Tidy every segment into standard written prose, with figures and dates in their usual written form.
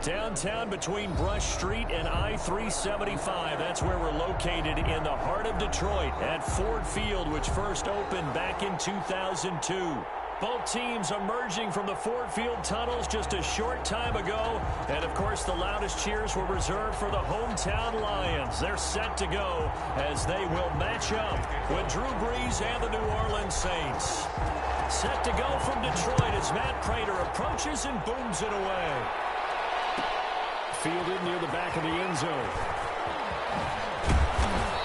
Downtown between Brush Street and I-375. That's where we're located in the heart of Detroit at Ford Field, which first opened back in 2002. Both teams emerging from the Ford Field tunnels just a short time ago. And, of course, the loudest cheers were reserved for the hometown Lions. They're set to go as they will match up with Drew Brees and the New Orleans Saints. Set to go from Detroit as Matt Prater approaches and booms it away. Fielded near the back of the end zone.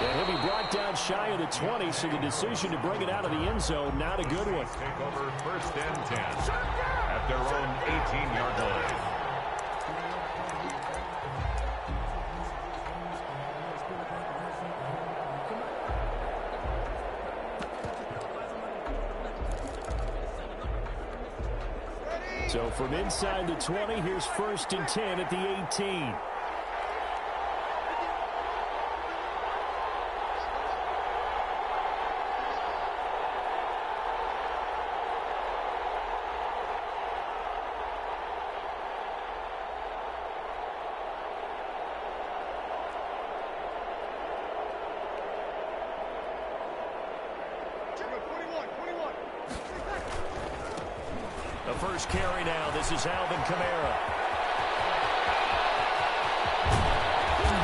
And he'll be brought down shy of the 20, so the decision to bring it out of the end zone, not a good one. Take over 1st and 10 at their own 18-yard line. So from inside the 20, here's 1st and 10 at the 18. The first carry now. This is Alvin Kamara.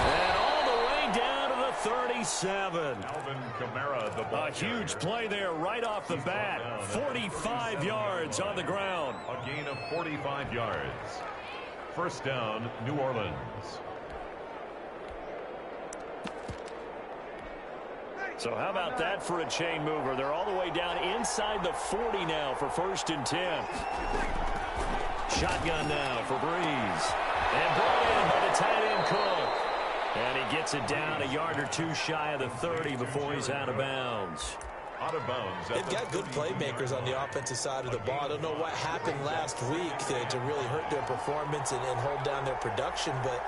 And all the way down to the 37. Alvin Kamara, the ball A huge play there right off the bat. 45 yards on the ground. A gain of 45 yards. 1st down, New Orleans. So how about that for a chain mover? They're all the way down inside the 40 now for 1st and 10. Shotgun now for Brees. And brought in by the tight end Cook. And he gets it down a yard or two shy of the 30 before he's out of bounds. Out of bounds. They've got good playmakers on the offensive side of the ball. I don't know what happened last week to really hurt their performance and hold down their production, but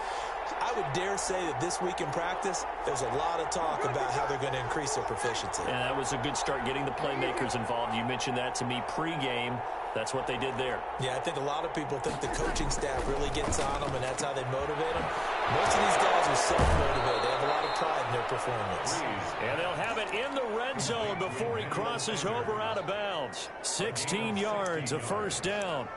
I would dare say that this week in practice, there's a lot of talk about how they're going to increase their proficiency. And that was a good start getting the playmakers involved. You mentioned that to me pregame. That's what they did there. Yeah, I think a lot of people think the coaching staff really gets on them, and that's how they motivate them. Most of these guys are self-motivated. They have a lot of pride in their performance. And they'll have it in the red zone before he crosses over out of bounds. 16 yards, a 1st down.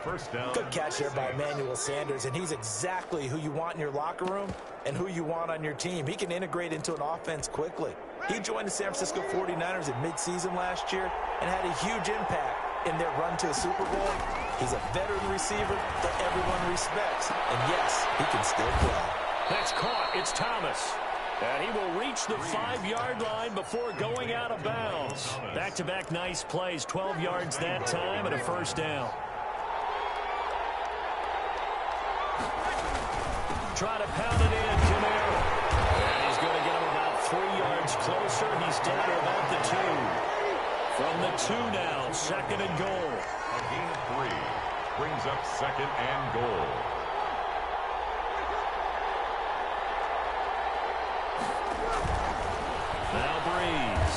1st down. Good catch there by Emmanuel Sanders, and he's exactly who you want in your locker room and who you want on your team. He can integrate into an offense quickly. He joined the San Francisco 49ers at midseason last year and had a huge impact in their run to a Super Bowl. He's a veteran receiver that everyone respects, and yes, he can still play. That's caught. It's Thomas. And he will reach the 5-yard line before going out of bounds. Back-to-back nice plays, 12 yards that time and a 1st down. Try to pound it in, Kamara. And he's going to get him about 3 yards closer. He's down to about the 2. From the 2 now, 2nd and goal. A gain of 3 brings up 2nd and goal. Now Brees.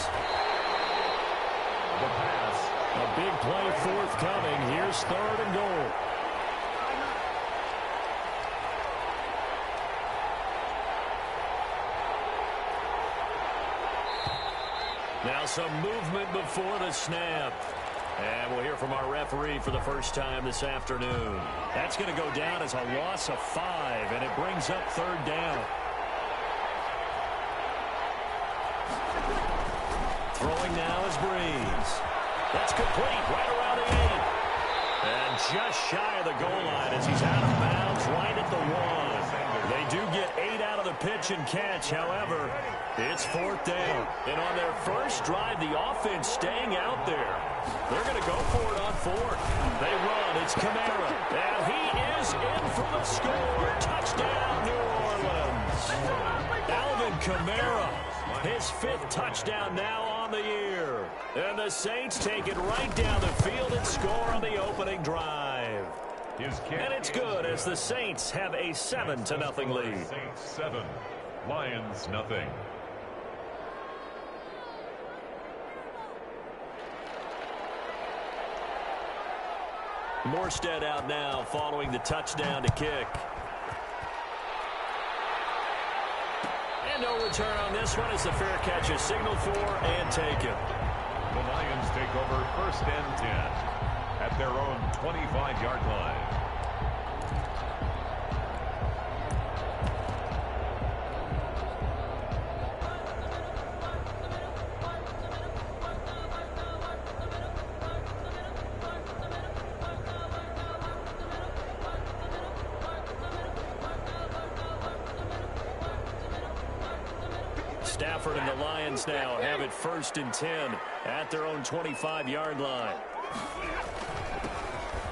The pass. A big play forthcoming. Here's 3rd and goal. Now some movement before the snap. And we'll hear from our referee for the first time this afternoon. That's going to go down as a loss of 5, and it brings up 3rd down. Throwing now is Brees. That's complete right around the 8. And just shy of the goal line as he's out of bounds right at the 1. They do get 8 out of the pitch and catch. However, it's 4th down. And on their first drive, the offense staying out there. They're going to go for it on 4th. They run. It's Kamara. And he is in for the score. Touchdown, New Orleans. Alvin Kamara, his 5th touchdown now on the year. And the Saints take it right down the field and score on the opening drive. And it's good as the Saints have a 7-0 lead. Saints 7, Lions nothing. Morstead out now following the touchdown to kick. no return on this one as the fair catch is signaled for and taken. The Lions take over 1st and 10 at their own 25-yard line. Stafford and the Lions now have it 1st and 10 at their own 25-yard line.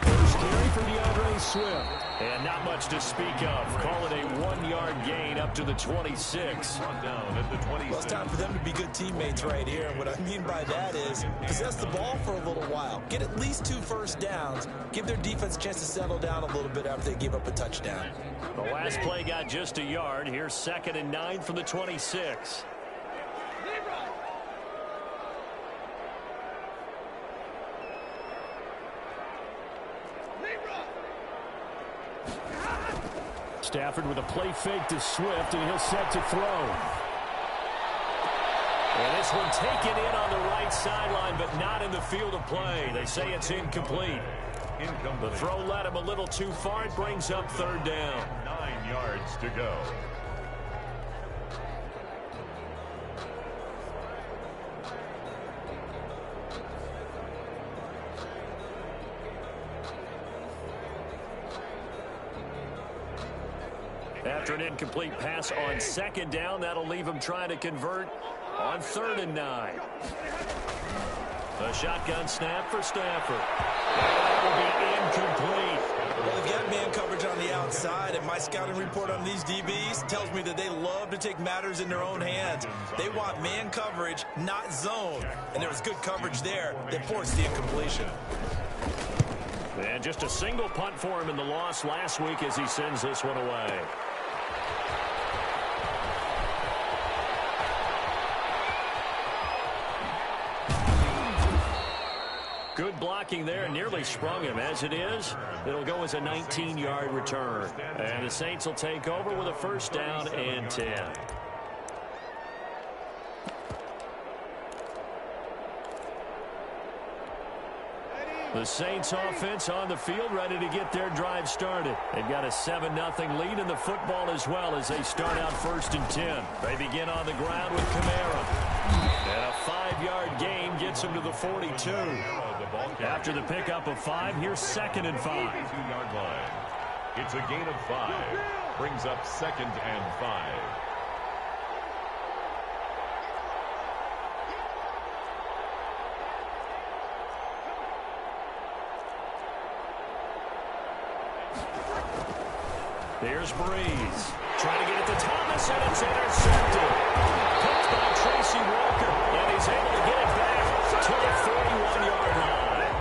First carry for DeAndre Swift. And not much to speak of. Call it a 1-yard gain up to the 26. Down at the 26. Well, it's time for them to be good teammates right here. And what I mean by that is possess the ball for a little while. Get at least 2 first downs. Give their defense a chance to settle down a little bit after they give up a touchdown. The last play got just a yard. Here's 2nd and 9 from the 26. Stafford with a play fake to Swift, and he'll set to throw. And this one taken in on the right sideline, but not in the field of play. They say it's incomplete. The throw led him a little too far. It brings up 3rd down. 9 yards to go. After an incomplete pass on 2nd down, that'll leave him trying to convert on 3rd and 9. A shotgun snap for Stafford. That will be incomplete. Well, they've got man coverage on the outside, and my scouting report on these DBs tells me that they love to take matters in their own hands. They want man coverage, not zone. And there was good coverage there that forced the incompletion. And just a single punt for him in the loss last week as he sends this one away. Good blocking there, nearly sprung him. As it is, it'll go as a 19-yard return. And the Saints will take over with a 1st down and 10. The Saints offense on the field, ready to get their drive started. They've got a 7-0 lead in the football as well as they start out 1st and 10. They begin on the ground with Kamara. And a 5-yard gain gets them to the 42. After the pickup of 5, here's 2nd and 5. 82-yard line. It's a gain of 5. Brings up 2nd and 5. There's Breeze. Trying to get it to Thomas, and it's intercepted. Picked by Tracy Walker, and he's able to get it back to the 41-yard line.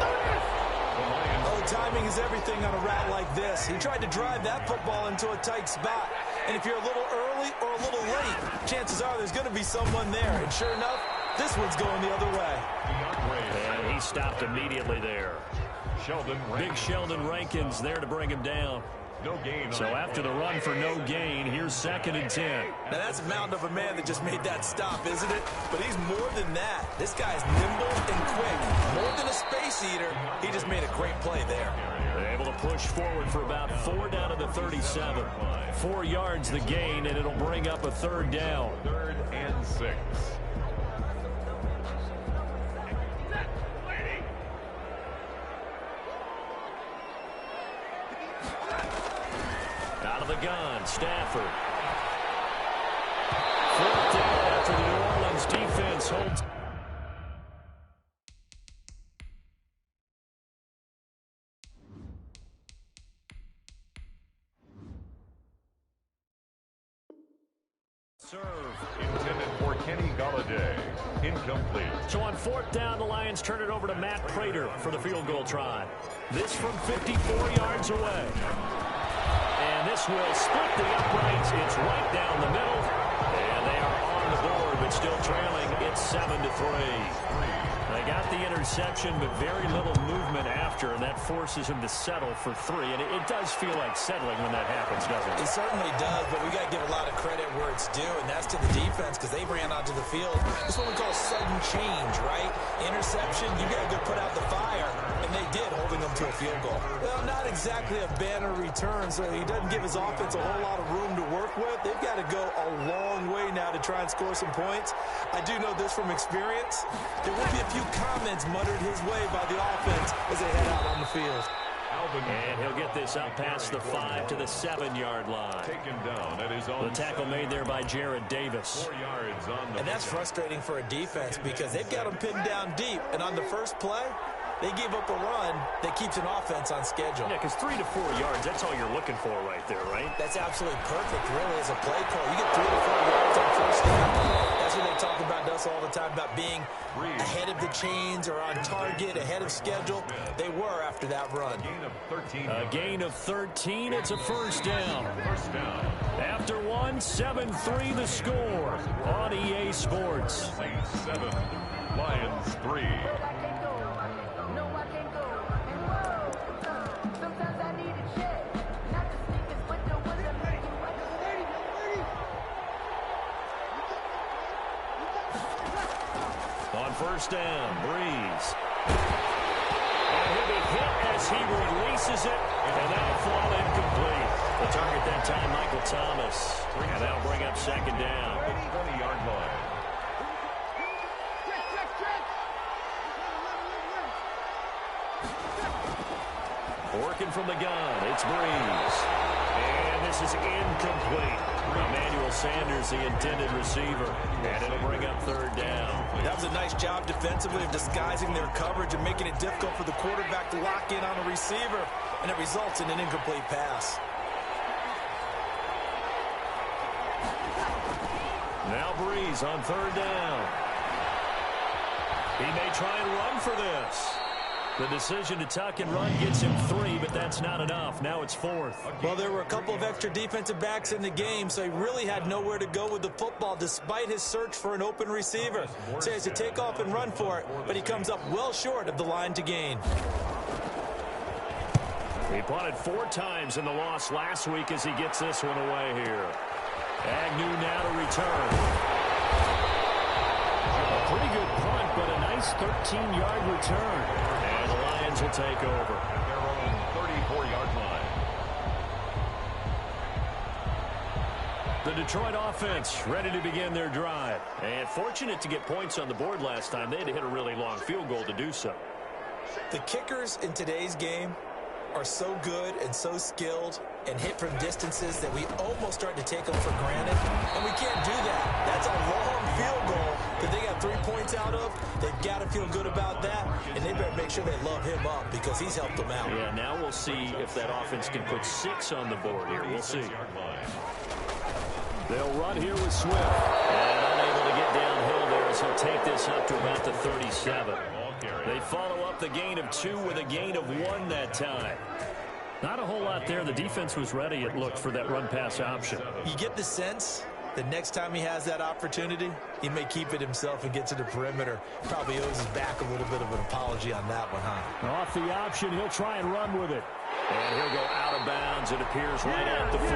Oh, timing is everything on a route like this. He tried to drive that football into a tight spot. And if you're a little early or a little late, chances are there's going to be someone there. And sure enough, this one's going the other way. And he stopped immediately there. Big Sheldon Rankins there to bring him down. No gain. So after the run for no gain, here's 2nd and 10. Now that's a mountain of a man that just made that stop, isn't it? But he's more than that. This guy's nimble and quick. More than a space eater, he just made a great play there. They're able to push forward for about 4 down to the 37. 4 yards the gain, and it'll bring up a 3rd down. 3rd and 6. Out of the gun, Stafford. 4th down after the New Orleans defense holds. Serve. Intended for Kenny Golladay. Incomplete. So on 4th down, the Lions turn it over to Matt Prater for the field goal try. This from 54 yards away. And this will split the uprights. It's right down the middle. And they are on the board, but still trailing. It's 7-3. They got the interception, but very little movement after, and that forces him to settle for 3. And it does feel like settling when that happens, doesn't it? It certainly does, but we got to give a lot of credit where it's due, and that's to the defense because they ran onto the field. It's what we call sudden change, right? Interception, you got to go put out the fire, and they did, holding them to a field goal. Well, not exactly a banner return, so he doesn't give his offense a whole lot of room to work with. They've got to go a long way now to try and score some points. I do know this from experience. There will be a few comments muttered his way by the offense as they head out on the field. And he'll get this up past the 5 to the 7-yard line. Taken down at his own. The tackle made there by Jared Davis. 4 yards on the. And that's frustrating for a defense because they've got them pinned down deep. And on the first play, they give up a run that keeps an offense on schedule. Yeah, because 3 to 4 yards, that's all you're looking for right there, right? That's absolutely perfect, really, as a play call. You get 3 to 4 yards on first down. That's what they talk about to us all the time, about being ahead of the chains or on target, ahead of schedule. They were after that run. A gain of 13. It's a first down. First down. After 1, 7-3 the score on EA Sports. 7, Lions 3. On first down, Breeze. And he'll be hit as he releases it, and that'll fall incomplete. The target that time, Michael Thomas. And that'll bring up second down. 20-yard line. Working from the gun, it's Breeze. And this is incomplete. Emmanuel Sanders, the intended receiver. And it'll bring up third down. That was a nice job defensively of disguising their coverage and making it difficult for the quarterback to lock in on a receiver. And it results in an incomplete pass. Now Breeze on third down. He may try and run for this. The decision to tuck and run gets him 3, but that's not enough. Now it's 4th. Well, there were a couple of extra defensive backs in the game, so he really had nowhere to go with the football despite his search for an open receiver. So he has to take off and run for it, but he comes up well short of the line to gain. He punted 4 times in the loss last week as he gets this one away here. Agnew now to return. A pretty good punt, but a nice 13-yard return. And the Lions will take over. At their own 34-yard line. The Detroit offense ready to begin their drive. And fortunate to get points on the board last time. They had to hit a really long field goal to do so. The kickers in today's game are so good and so skilled and hit from distances that we almost start to take them for granted. And we can't do that. That's a long field goal that they got 3 points out of. They've got to feel good about that, and they better make sure they love him up because he's helped them out. Yeah, now we'll see if that offense can put 6 on the board here. We'll see. They'll run here with Swift. And unable to get downhill there as he'll take this up to about the 37. They follow up the gain of 2 with a gain of 1 that time. Not a whole lot there. The defense was ready, it looked, for that run-pass option. You get the sense that next time he has that opportunity, he may keep it himself and get to the perimeter. Probably owes his back a little bit of an apology on that one, huh? Off the option, he'll try and run with it. And he'll go out of bounds. It appears right at the 45.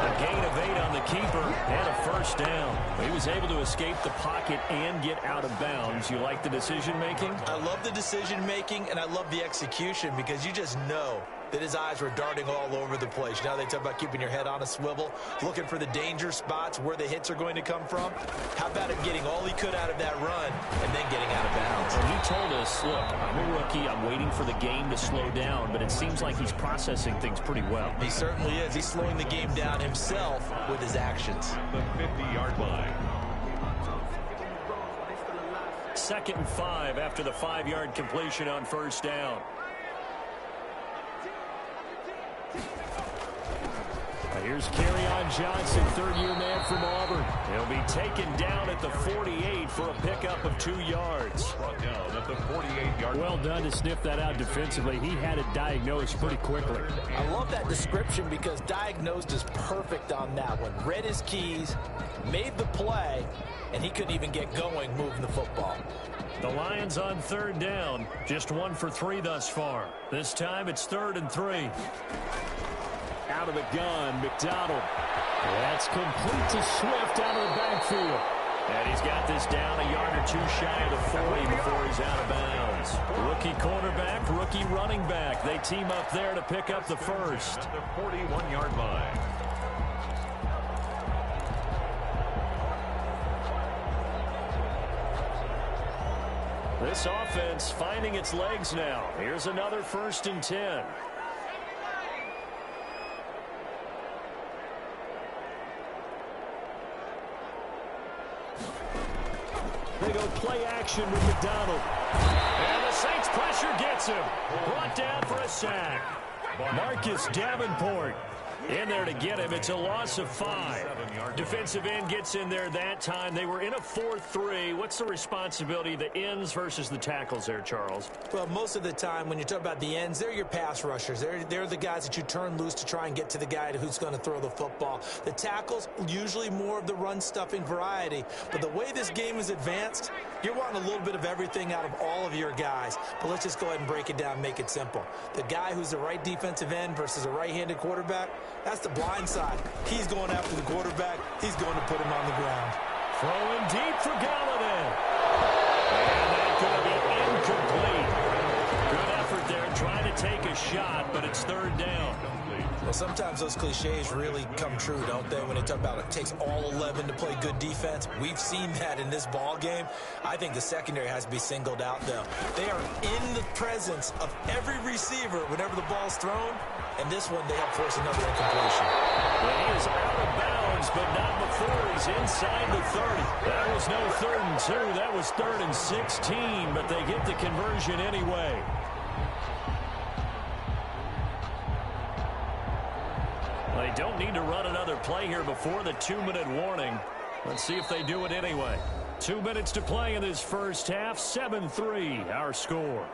A gain of 8 on the keeper and a first down. He was able to escape the pocket and get out of bounds. You like the decision-making? I love the decision-making, and I love the execution because you just know that his eyes were darting all over the place. Now they talk about keeping your head on a swivel, looking for the danger spots where the hits are going to come from. How about him getting all he could out of that run and then getting out of bounds? And he told us, look, I'm a rookie. I'm waiting for the game to slow down, but it seems like he's processing things pretty well. He certainly is. He's slowing the game down himself with his actions. The 50-yard line. 2nd and 5 after the 5-yard completion on first down. Here's Kerryon Johnson, third-year man from Auburn. He'll be taken down at the 48 for a pickup of 2 yards. Brought down at the 48-yard line. Well done to sniff that out defensively. He had it diagnosed pretty quickly. I love that description because diagnosed is perfect on that one. Read his keys, made the play, and he couldn't even get going moving the football. The Lions on third down. Just 1 for 3 thus far. This time it's 3rd and 3. Out of the gun, McDonald. That's complete to Swift out of the backfield. And he's got this down a yard or 2 shy of the 40 before he's out of bounds. Rookie cornerback, rookie running back. They team up there to pick up the first. At the 41-yard line. This offense finding its legs now. Here's another 1st and 10. They go play action with McDonald. And the Saints pressure gets him. Brought down for a sack. Marcus Davenport in there to get him. It's a loss of 5. Defensive end gets in there that time. They were in a 4-3. What's the responsibility of the ends versus the tackles there, Charles? Well, most of the time when you talk about the ends, they're your pass rushers. They're the guys that you turn loose to try and get to the guy who's going to throw the football. The tackles, usually more of the run-stuffing variety. But the way this game is advanced, you're wanting a little bit of everything out of all of your guys. But let's just go ahead and break it down and make it simple. The guy who's the right defensive end versus a right-handed quarterback, that's the blind side. He's going after the quarterback. He's going to put him on the ground. Throwing deep for Galladay. And that could be incomplete. Good effort there trying to take a shot, but it's 3rd down. Well, sometimes those cliches really come true, don't they? When they talk about it takes all 11 to play good defense. We've seen that in this ball game. I think the secondary has to be singled out, though. They are in the presence of every receiver whenever the ball's thrown. And this one, they help force another incompletion. Well, he is out of bounds, but not before he's inside the 30. That was no 3rd and 2. That was 3rd and 16, but they get the conversion anyway. They don't need to run another play here before the 2-minute warning. Let's see if they do it anyway. 2 minutes to play in this first half. 7-3, our score.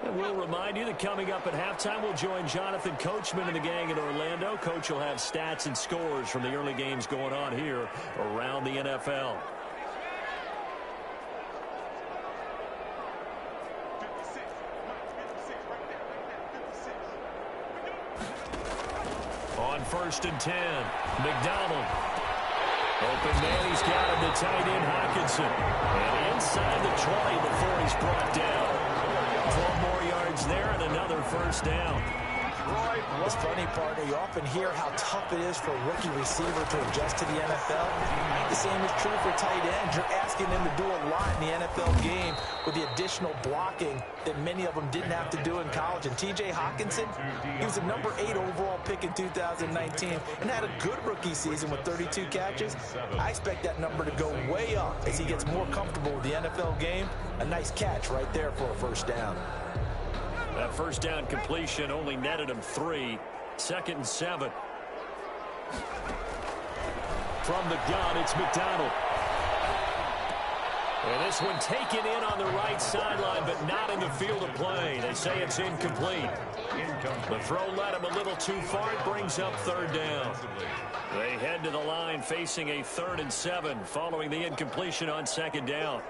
And we'll remind you that coming up at halftime, we'll join Jonathan Coachman and the gang in Orlando. Coach will have stats and scores from the early games going on here around the NFL. On 1st and 10, McDonald. Open man, he's got him to tight end Hockenson. And inside the 20 before he's brought down. 12 more yards there and another 1st down. It's funny, partner. You often hear how tough it is for a rookie receiver to adjust to the NFL. I think the same is true for tight ends. You're asking them to do a lot in the NFL game with the additional blocking that many of them didn't have to do in college. And T.J. Hockenson, he was a number 8 overall pick in 2019 and had a good rookie season with 32 catches. I expect that number to go way up as he gets more comfortable with the NFL game. A nice catch right there for a 1st down. That 1st down completion only netted him 3. 2nd and 7. From the gun, it's McDonald. And this one taken in on the right sideline, but not in the field of play. They say it's incomplete. The throw led him a little too far. It brings up 3rd down. They head to the line facing a 3rd and 7 following the incompletion on 2nd down.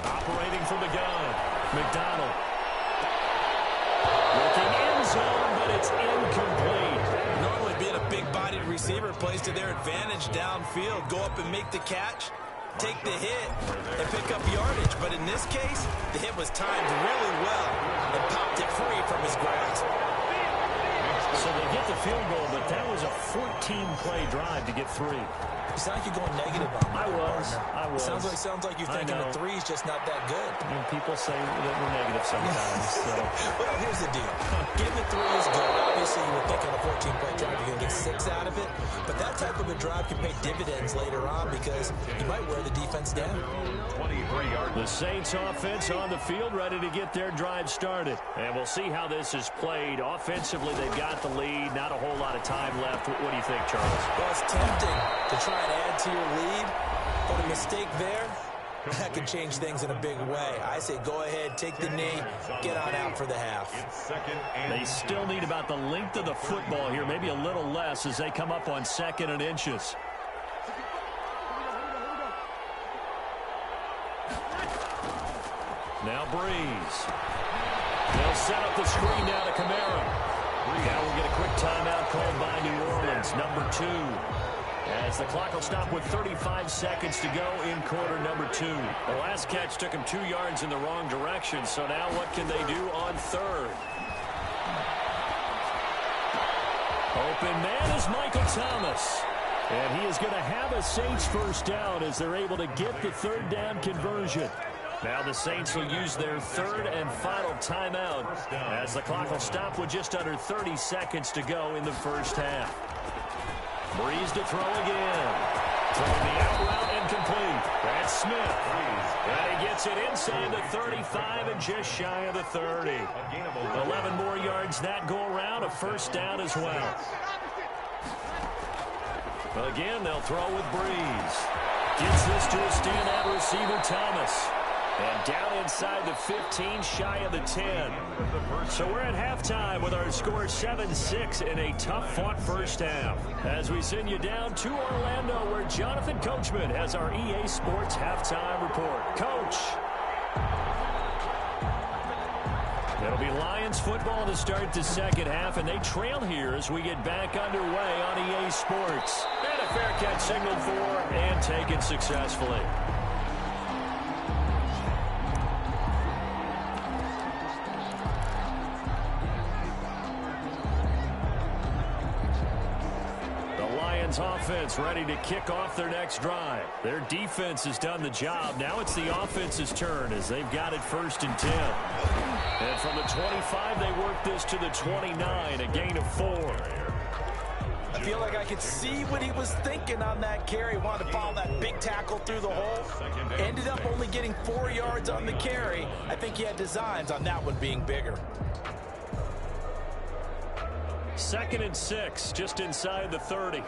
Operating from the gun, McDonald. Looking end zone, but it's incomplete. Normally being a big-bodied receiver plays to their advantage downfield. Go up and make the catch, take the hit, and pick up yardage. But in this case, the hit was timed really well and popped it free from his grasp. So they get the field goal, but that was a 14-play drive to get 3. You sound like you're going negative on me. I was. Sounds like you're thinking the 3's just not that good. I mean, people say that we're negative sometimes. So. Well, here's the deal. Getting the 3 is good. Obviously, you would think on a 14-play drive you're going to get 6 out of it. But that type of a drive can pay dividends later on because you might wear the defense down. 23 yards. The Saints offense on the field ready to get their drive started. And we'll see how this is played. Offensively, they've got the lead. Not a whole lot of time left. What do you think, Charles? Well, it's tempting to try and add to your lead, but a mistake there that can change things in a big way. I say go ahead, take the knee, get on out for the half. They still need about the length of the football here, maybe a little less as they come up on 2nd and inches. Now Breeze. They'll set up the screen now to Kamara. Now we'll get a quick timeout called by New Orleans, number 2. As the clock will stop with 35 seconds to go in quarter number 2. The last catch took him 2 yards in the wrong direction, so now what can they do on 3rd? Open man is Michael Thomas. And he is going to have a Saints first down as they're able to get the 3rd down conversion. Now the Saints will use their 3rd and final timeout as the clock will stop with just under 30 seconds to go in the first half. Breeze to throw again. Throwing the out route incomplete. That's Smith. And he gets it inside the 35 and just shy of the 30. 11 more yards that go around, a first down as well. Again, they'll throw with Breeze. Gets this to a standout receiver, Thomas. And down inside the 15, shy of the 10. So we're at halftime with our score 7-6 in a tough-fought first half. As we send you down to Orlando, where Jonathan Coachman has our EA Sports halftime report. Coach. It'll be Lions football to start the second half, and they trail here as we get back underway on EA Sports. And a fair catch signaled for and taken successfully. Offense ready to kick off their next drive. Their defense has done the job. Now it's the offense's turn as they've got it 1st and 10. And from the 25, they work this to the 29, a gain of 4. I feel like I could see what he was thinking on that carry. Wanted to follow that big tackle through the hole. Ended up only getting 4 yards on the carry. I think he had designs on that one being bigger. 2nd and 6, just inside the 30.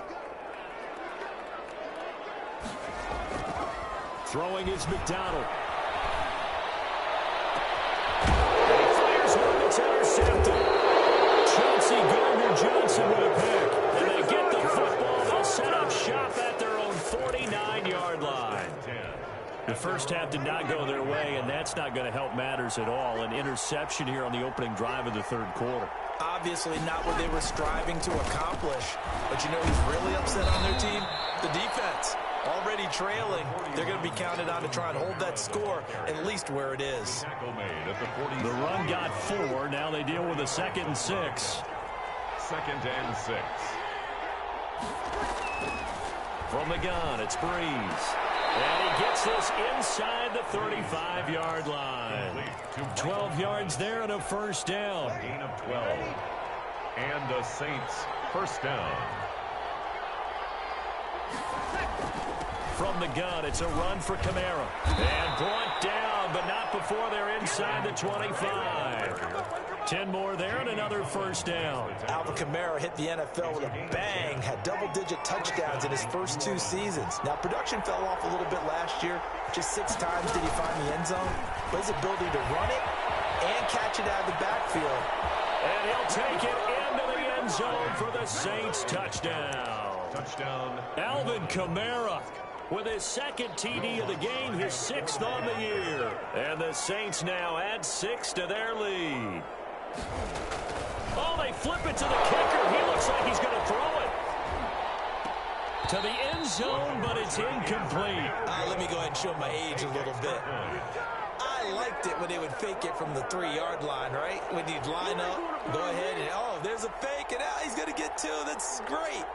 Throwing is McDonald. And he fires one that's intercepted. Chauncey Gardner-Johnson with a pick. And they get the football. They'll set up shop at their own 49-yard line. The first half did not go their way, and that's not going to help matters at all. An interception here on the opening drive of the 3rd quarter. Obviously not what they were striving to accomplish. But you know who's really upset on their team? The defense. Already trailing. They're going to be counted on to try and hold that score at least where it is. The run got 4. Now they deal with a 2nd and 6. 2nd and 6. From the gun, it's Breeze. And he gets this inside the 35-yard line. 12 yards there and a first down. Gain of 12. And the Saints first down. From the gun, it's a run for Kamara. And brought down, but not before they're inside the 25. 10 more there and another first down. Alvin Kamara hit the NFL with a bang, had double-digit touchdowns in his first 2 seasons. Now, production fell off a little bit last year. Just 6 times did he find the end zone. But his ability to run it and catch it out of the backfield. And he'll take it into the end zone for the Saints touchdown. Touchdown. Alvin Kamara with his 2nd TD of the game, his 6th on the year. And the Saints now add 6 to their lead. Oh, they flip it to the kicker. He looks like he's going to throw it to the end zone, but it's incomplete. Let me go ahead and show my age a little bit. I liked it when they would fake it from the 3-yard line, right? When you'd line up, go ahead and, oh, there's a fake, and now he's going to get 2. That's great.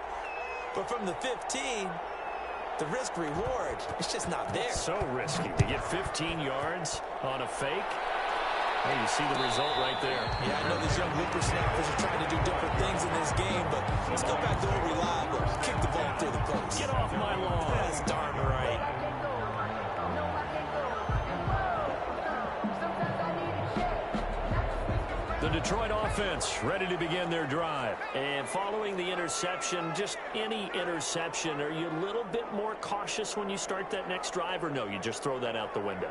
But from the 15, the risk-reward, it's just not there. So risky to get 15 yards on a fake. Hey, you see the result right there. Yeah, I know these young whippersnappers are trying to do different things in this game, but let's go back to old reliable. Kick the ball through the post. Get off my lawn. That's darn right. The Detroit offense ready to begin their drive. And following the interception, just any interception, are you a little bit more cautious when you start that next drive, or no, you just throw that out the window?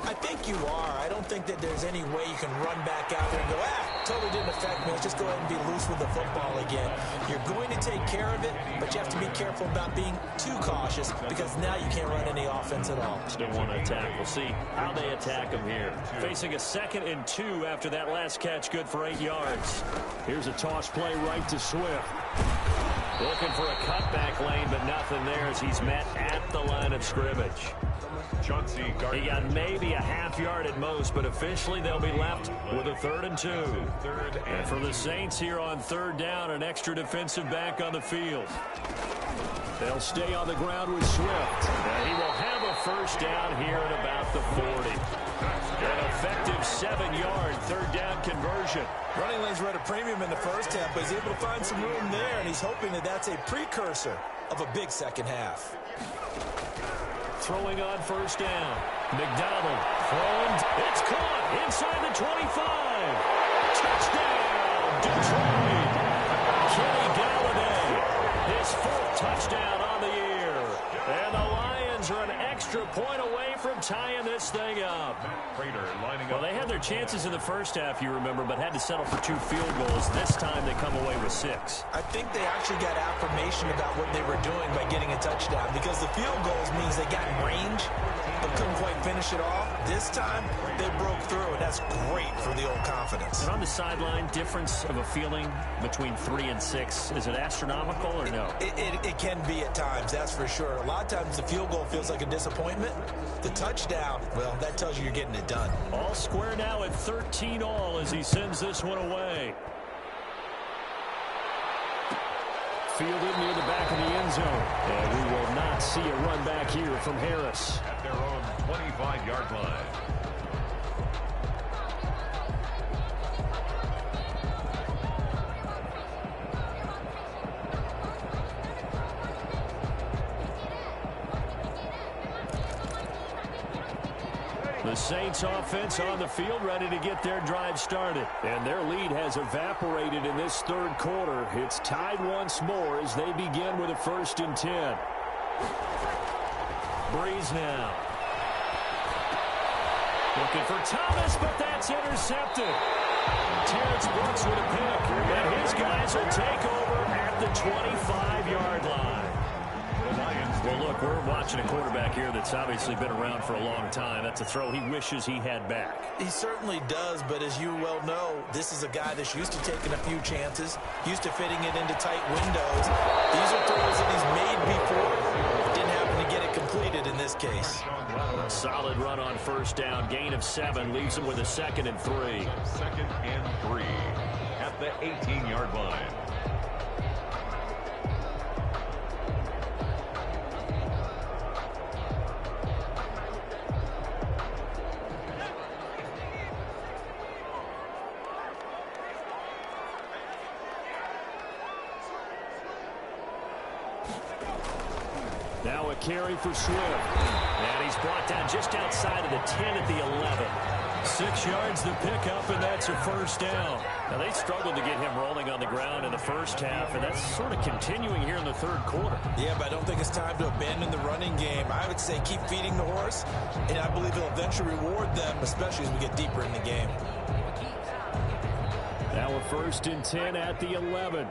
I think you are. I don't think that there's any way you can run back out there and go, totally didn't affect me. Let's just go ahead and be loose with the football again. You're going to take care of it, but you have to be careful about being too cautious because now you can't run any offense at all. Still want to attack. We'll see how they attack him here. Facing a 2nd and 2 after that last catch, good for 8 yards. Here's a toss play right to Swift. Looking for a cutback lane, but nothing there as he's met at the line of scrimmage. He got maybe a half yard at most, but officially they'll be left with a 3rd and 2. And for the Saints here on 3rd down, an extra defensive back on the field. They'll stay on the ground with Swift. And he will have a 1st down here at about the 40. An effective 7-yard 3rd down conversion. Running lanes were at a premium in the first half, but he's able to find some room there, and he's hoping that that's a precursor of a big second half. Throwing on 1st down. McDonald throwing. It's caught inside the 25. Touchdown, Detroit. Kenny Galladay, his 4th touchdown on the year. And the Lions are an extra point away from tying this thing up. Well, they had their chances in the first half, you remember, but had to settle for 2 field goals. This time they come away with 6. I think they actually got affirmation about what they were doing by getting a touchdown because the field goals means they got in range but couldn't quite finish it off. This time they broke through, and that's great for the old confidence. And on the sideline, difference of a feeling between 3 and 6, is it astronomical or no? It can be at times, that's for sure. A lot of times the field goal feels like a disappointment. The touchdown, well, that tells you you're getting it done. All square now at 13 all as he sends this one away. Fielded near the back of the end zone. And we will not see a run back here from Harris. At their own 25-yard line. The Saints offense on the field ready to get their drive started. And their lead has evaporated in this 3rd quarter. It's tied once more as they begin with a 1st and 10. Breeze now. Looking for Thomas, but that's intercepted. Terrence Brooks with a pick. And his guys will take over at the 25-yard line. Well, look, we're watching a quarterback here that's obviously been around for a long time. That's a throw he wishes he had back. He certainly does, but as you well know, this is a guy that's used to taking a few chances, used to fitting it into tight windows. These are throws that he's made before, but didn't happen to get it completed in this case. Solid run on 1st down. Gain of 7 leaves him with a 2nd and 3. 2nd and 3 at the 18-yard line. Now a carry for Swift. And he's brought down just outside of the 10 at the 11. 6 yards the pickup, and that's a 1st down. Now, they struggled to get him rolling on the ground in the first half, and that's sort of continuing here in the 3rd quarter. Yeah, but I don't think it's time to abandon the running game. I would say keep feeding the horse, and I believe it'll eventually reward them, especially as we get deeper in the game. Now a 1st and 10 at the 11.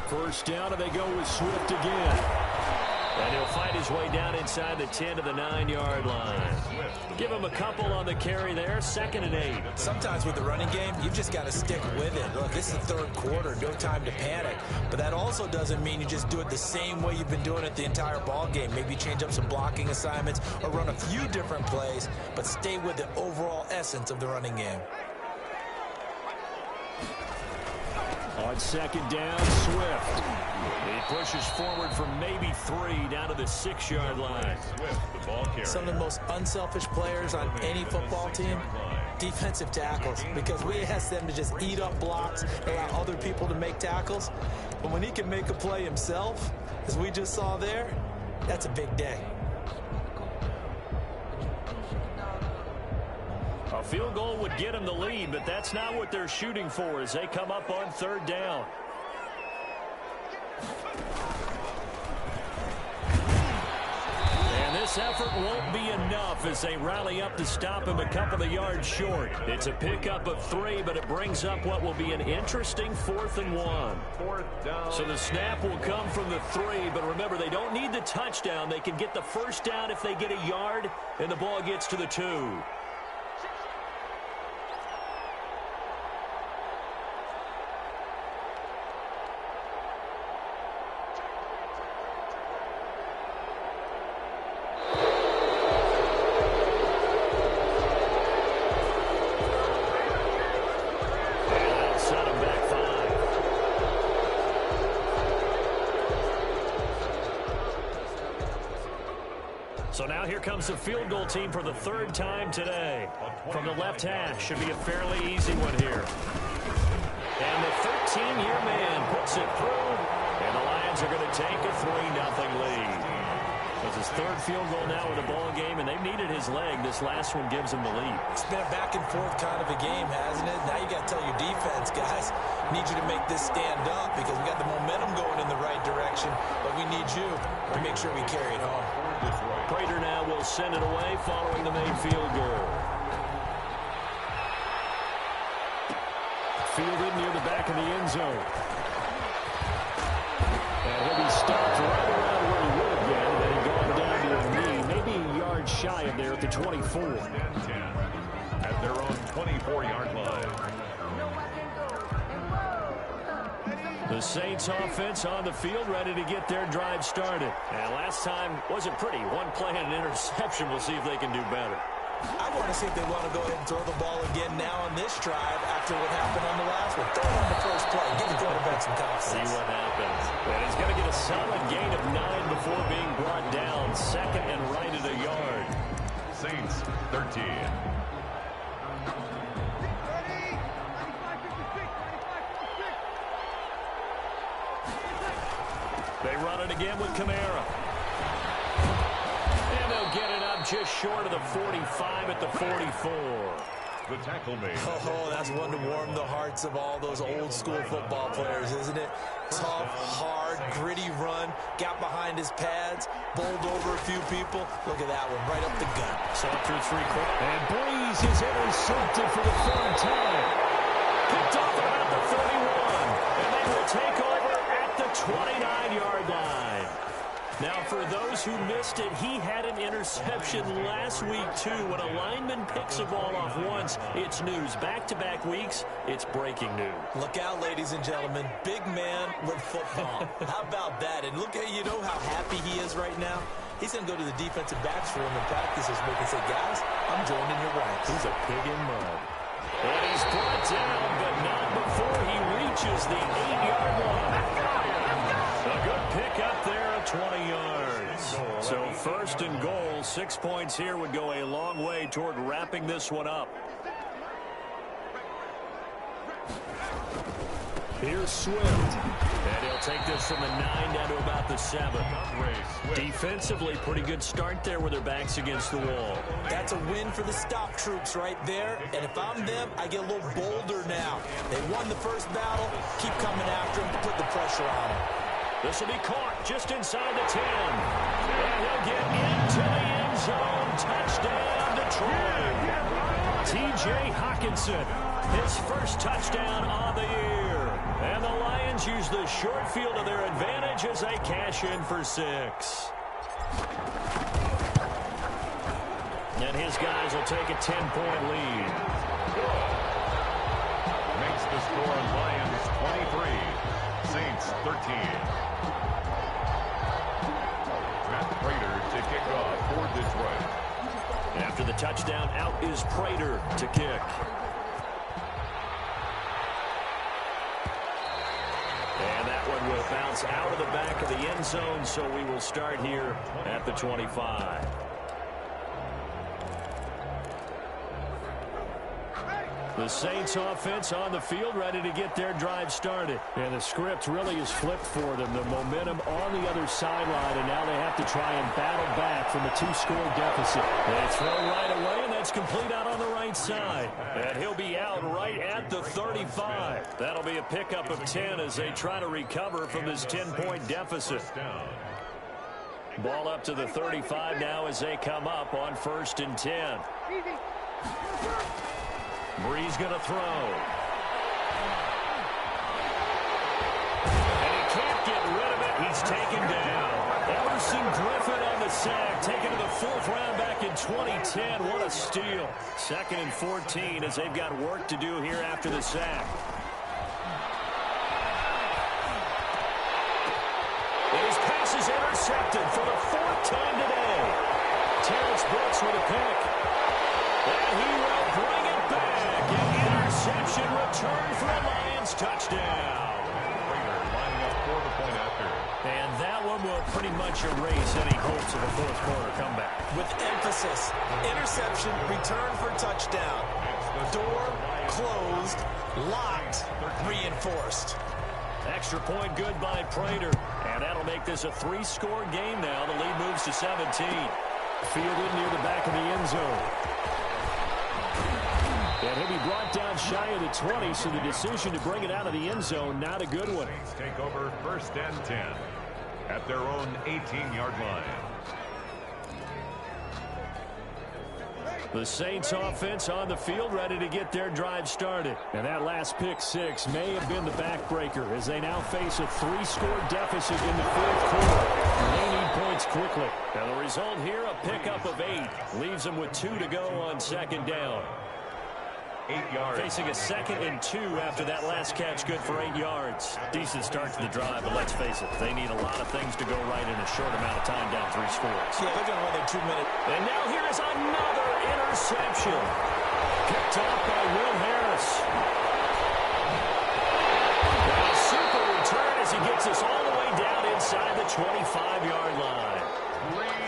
First down, and they go with Swift again. And he'll fight his way down inside the 10 to the 9-yard line. Give him a couple on the carry there. 2nd and 8. Sometimes with the running game, you've just got to stick with it. Look, this is the 3rd quarter. No time to panic. But that also doesn't mean you just do it the same way you've been doing it the entire ball game. Maybe change up some blocking assignments or run a few different plays, but stay with the overall essence of the running game. On 2nd down, Swift. He pushes forward from maybe 3 down to the 6-yard line. Some of the most unselfish players on any football team, defensive tackles, because we ask them to just eat up blocks, allow other people to make tackles. But when he can make a play himself, as we just saw there, that's a big day. A field goal would get them the lead, but that's not what they're shooting for as they come up on third down. And this effort won't be enough as they rally up to stop him a couple of yards short. It's a pickup of 3, but it brings up what will be an interesting 4th and 1. Fourth down. So the snap will come from the 3, but remember, they don't need the touchdown. They can get the first down if they get a yard, and the ball gets to the 2. So now here comes the field goal team for the 3rd time today. From the left hash, should be a fairly easy one here. And the 13-year man puts it through, and the Lions are going to take a 3-0 lead. It's his 3rd field goal now with the ball game, and they've needed his leg. This last one gives them the lead. It's been a back-and-forth kind of a game, hasn't it? Now you got to tell your defense, guys, need you to make this stand up because we got the momentum going in the right direction, but we need you to make sure we carry it home. Prater now will send it away following the made field goal. Fielded near the back of the end zone. And he'll be stopped right around where he would have been, and then he gone down to his knee, maybe a yard shy of there at the 24. At their own 24-yard line. The Saints offense on the field, ready to get their drive started. And last time wasn't pretty. One play and an interception. We'll see if they can do better. I want to see if they want to go ahead and throw the ball again now on this drive after what happened on the last one. Throw it on the first play. Give the quarterback some confidence. See what happens. And he's going to get a solid gain of 9 before being brought down. 2nd and right at a yard. Saints 13. They run it again with Kamara. And they'll get it up just short of the 45 at the 44. The tackle made. Oh, that's one to warm the hearts of all those old school football players, isn't it? Tough, hard, gritty run. Got behind his pads, bowled over a few people. Look at that one, right up the gut. So through 3 quarters. And Breeze is intercepted for the 3rd time. Picked off at about the 31. And they will take over at the 29-yard line. Now, for those who missed it, he had an interception last week, too. When a lineman picks a ball off once, it's news. Back-to-back weeks, it's breaking news. Look out, ladies and gentlemen. Big man with football. How about that? And look at, you know how happy he is right now? He's going to go to the defensive backs room and practice this week and say, guys, I'm joining your ranks. He's a pig in mud. And he's brought down, but not before he reaches the 8-yard line. A good pick up there of 20 yards. So 1st and goal, 6 points here would go a long way toward wrapping this one up. Here's Swift. And he'll take this from the 9 down to about the 7. Defensively, pretty good start there with their backs against the wall. That's a win for the stop troops right there. And if I'm them, I get a little bolder now. They won the first battle. Keep coming after them. Put the pressure on them. This will be caught just inside the 10. And he'll get into the end zone. Touchdown, Detroit. T.J. Hawkinson, his first touchdown of the year. And the Lions use the short field to their advantage as they cash in for 6. And his guys will take a 10-point lead. Makes the score Lions 23, Saints 13. Matt Prater to kick off for Detroit. After the touchdown, out is Prater to kick. And that one will bounce out of the back of the end zone, so we will start here at the 25. The Saints offense on the field, ready to get their drive started. And the script really is flipped for them. The momentum on the other sideline, and now they have to try and battle back from a 2-score deficit. They throw right away, and that's complete out on the right side. And he'll be out right at the 35. That'll be a pickup of 10 as they try to recover from this 10-point deficit. Ball up to the 35 now as they come up on 1st and 10. Breeze going to throw. And he can't get rid of it. He's taken down. Emerson Griffin on the sack, taken to the 4th round back in 2010. What a steal. 2nd and 14 as they've got work to do here after the sack. And his pass is intercepted for the 4th time today. Terrence Brooks with a pick. And he will bring it back. An interception return for a Lions touchdown. Lining up for the point after. And that one will pretty much erase any hopes of a 4th quarter comeback. With emphasis, interception, return for touchdown. Door closed, locked, reinforced. Extra point good by Prater. And that'll make this a 3-score game now. The lead moves to 17. Fielded near the back of the end zone. And he'll be brought down shy of the 20, so the decision to bring it out of the end zone, not a good one. Take over 1st and 10 at their own 18-yard line. The Saints offense on the field, ready to get their drive started. And that last pick 6 may have been the backbreaker as they now face a 3-score deficit in the 4th quarter. They need points quickly. And the result here, a pickup of 8. Leaves them with 2 to go on 2nd down. 8 yards. Facing a 2nd and 2 after that last catch, good for 8 yards. Decent start to the drive, but let's face it, they need a lot of things to go right in a short amount of time down 3 scores. Yeah, they're going to run their 2-minute. And now here is another interception. Picked off by Will Harris. And a super return as he gets us all the way down inside the 25-yard line.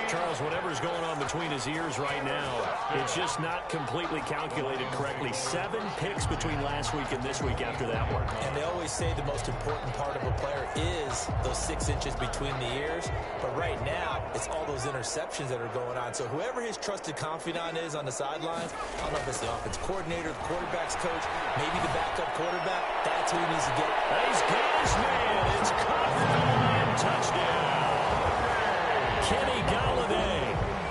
Charles, whatever's going on between his ears right now, it's just not completely calculated correctly. 7 picks between last week and this week after that one. And they always say the most important part of a player is those 6 inches between the ears. But right now, it's all those interceptions that are going on. So whoever his trusted confidant is on the sidelines, I don't know if it's the offense coordinator, the quarterback's coach, maybe the backup quarterback, that's who he needs to get. He's got his man. It's caught for the touchdown. Kenny Golladay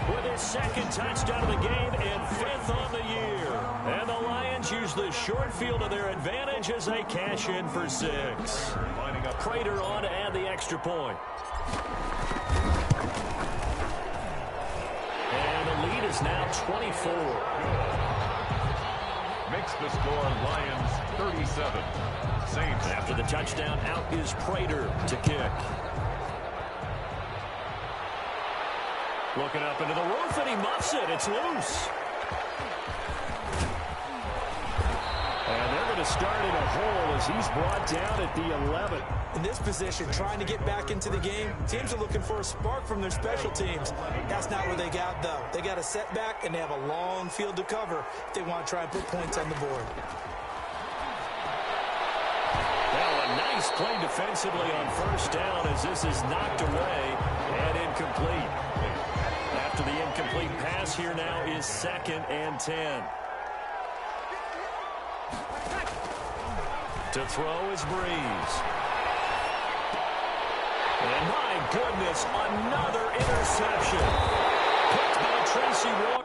with his 2nd touchdown of the game and 5th on the year. And the Lions use the short field to their advantage as they cash in for 6. Prater on to add the extra point. And the lead is now 24. Makes the score Lions 37. Saints. After the touchdown, out is Prater to kick. Looking up into the roof, and he muffs it. It's loose. And they're going to start in a hole as he's brought down at the 11. In this position, trying to get back into the game, teams are looking for a spark from their special teams. That's not what they got, though. They got a setback, and they have a long field to cover if they want to try and put points on the board. Now a nice play defensively on 1st down as this is knocked away and incomplete. After the incomplete pass, here now is 2nd and 10. To throw is Breeze. And my goodness, another interception. Picked by Tracy Roy.